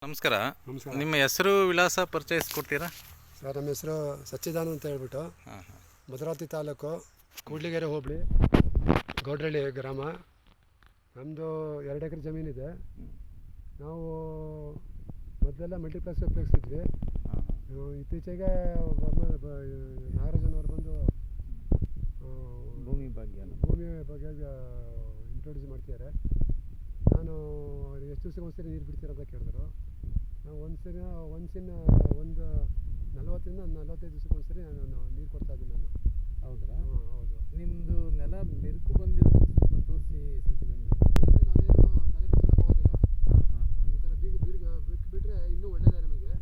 ನಮಸ್ಕಾರ. ನಮಸ್ಕಾರ. ನಿಮ್ಮ ಹೆಸರು ವಿಳಾಸ ಪರಿಚಯಿಸ್ಕೊಡ್ತೀರಾ? ಸರ್, ನಮ್ಮ ಹೆಸರು ಸಚ್ಚಿದಾನಂದ ಅಂತ ಹೇಳ್ಬಿಟ್ಟು, ಭದ್ರಾವತಿ ತಾಲೂಕು, ಕೂಡ್ಲಿಗೆರೆ ಹೋಬಳಿ, ಗೌಡ್ರಳ್ಳಿ ಗ್ರಾಮ. ನಮ್ಮದು 2 ಎಕರೆ ಜಮೀನಿದೆ. ನಾವು ಮೊದಲೆಲ್ಲ ಮಲ್ಟಿಪ್ಲೆಕ್ಸ್ ಉಪಯೋಗಿಸಿದ್ವಿ. ಇತ್ತೀಚೆಗೆ ನಾಗರಾಜನವರು ಬಂದು ಭೂಮಿ ಬಗ್ಗೆ ಇಂಟ್ರೊಡ್ಯೂಸ್ ಮಾಡ್ತಿದ್ದಾರೆ. ನಾನು ಎಷ್ಟು ದಿವಸಕ್ಕೆ ಒಂದ್ಸರಿ ನೀರು ಬಿಡ್ತೀರ ಅಂತ ಕೇಳಿದ್ರು. ನಾವು ಒಂದು 40ರಿಂದ 45 ದಿವಸಕ್ಕೆ ಒಂದ್ಸರಿ ನಾನು ನೀರು ಕೊಡ್ತಾಯಿದ್ದೀನಿ ನಾನು. ಹೌದಾ? ಹೌದು. ನಿಮ್ಮದು ನೆಲ ಬಿರುಕು ಬಂದಿರೋ ಸ್ವಲ್ಪ ತೋರಿಸಿ ಸಚಿದಂಗೆ. ನಾವೇನು ತಲೆ ಬಿಡ್ಕೊಂಡು ಹೋಗೋದಿಲ್ಲ. ಈ ಥರ ಬಿಟ್ಟರೆ ಇನ್ನೂ ಒಳ್ಳೆಯದೇ ನಮಗೆ.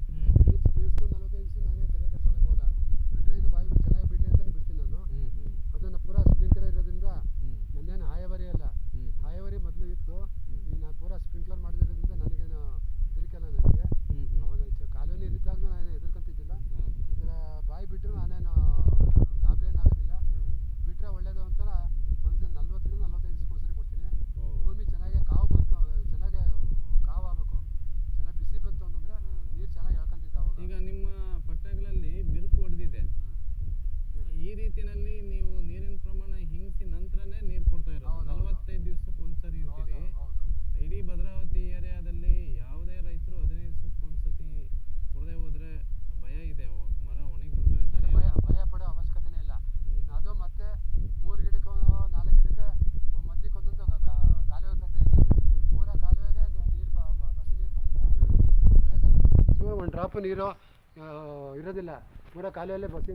ಬೇಯಿಸ್ಕೊಂಡು 45 ದಿವಸ ನಾನೇ ತಲೆ ಕೆಡ್ಸೋಣ ಹೋಗಲ್ಲ. ಬಿಟ್ಟರೆ ಇನ್ನು ಬಾಯಿ ಚೆನ್ನಾಗಿ ಬಿಡಲಿ ಅಂತಲೇ ಬಿಡ್ತೀನಿ ನಾನು. ಅದನ್ನು ಪೂರಾ ಸ್ಪ್ರಿಂಕ್ಲರ್ ಇರೋದ್ರಿಂದ ನನ್ನೇನು ಹಾಯವರಿ ಅಲ್ಲ. ಹಾಯವರಿ ಮೊದಲು ಇತ್ತು. ಈಗ ನಾನು ಪೂರಾ ಸ್ಪ್ರಿಂಕ್ಲರ್ ಮಾಡಿರೋದ್ರಿಂದ ನನಗೇನು ಹೆದರಿಕೆಲ್ಲ ನನಗೆ. ಅವಾಗ ಕಾಲುವೆ ನೀರು ಇದ್ದಾಗಲೂ ನಾನು ಹೆದರ್ಕೊಂತಿದ್ದಿಲ್ಲ. ಈ ಥರ ಬಾಯಿ ಬಿಟ್ಟರು ನಾನೇನು ಗಾಬರಿ ಏನಾಗೋದಿಲ್ಲ. ಬಿಟ್ಟರೆ ಒಳ್ಳೇದು ಅಂತ ಒಂದು 40ರಿಂದ 45 ದಿವಸಕ್ಕೆ ಒಂದ್ಸರಿ ಕೊಡ್ತೀನಿ. ಭೂಮಿ ಚೆನ್ನಾಗಿ ಕಾವು ಬಂತು, ಚೆನ್ನಾಗಿ ಕಾವು ಆಗಬೇಕು, ಚೆನ್ನಾಗಿ ಬಿಸಿ ಬಂತು ಅಂತಂದರೆ ನೀರು ಚೆನ್ನಾಗಿ ಎಳ್ಕೊಂತಿದ್ದೆ ಅವಾಗ. ಈಗ ನಿಮ್ಮ ಪಟ್ಟಗಳಲ್ಲಿ ಬಿರುಕು ಹೊಡೆದಿದೆ. ಈ ರೀತಿಯಲ್ಲಿ ನೀವು ನೀರಿನ ಪ್ರಮಾಣ ಹಿಂಗಿಸಿ ನಂತರನೇ ನೀರು ಕೊಡ್ತಾ ಇರೋದು. 45 ದಿವಸಕ್ಕೆ ಒಂದ್ಸರಿ ಅಂತೀರಿ. ಇಡೀ ಭದ್ರಾವತಿ ಏರಿಯಾದಲ್ಲಿ ಯಾವುದೇ ರೈತರು 15 ದಿವಸಕ್ಕೆ ಒಂದ್ಸತಿ ಕೊಡದೆ ಹೋದ್ರೆ ಭಯ ಇದೆ, ಮರ ಒಣಗಿ ಬಿಡ್ತವೆ. ಭಯ ಪಡೋ ಅವಶ್ಯಕತೆನೇ ಇಲ್ಲ. ಅದು ಮತ್ತೆ 3 ಗಿಡಕ್ಕೆ 4 ಗಿಡಕ್ಕೆ ಮಧ್ಯಕ್ಕೆ ಒಂದೊಂದು ಕಾಲುವೆ ತೆಗ್ದಿದೆ. ಪೂರ ಕಾಲುವೆಗೆ ನೀರು ಬಸಿ ನೀರು ಬರುತ್ತೆ. ಮಳೆಗಾಲದಲ್ಲಿ ಒಂದು ಡ್ರಾಪ್ ನೀರು ಇರೋದಿಲ್ಲ. ಪೂರ ಕಾಲುವೆಯಲ್ಲೇ ಬಸಿ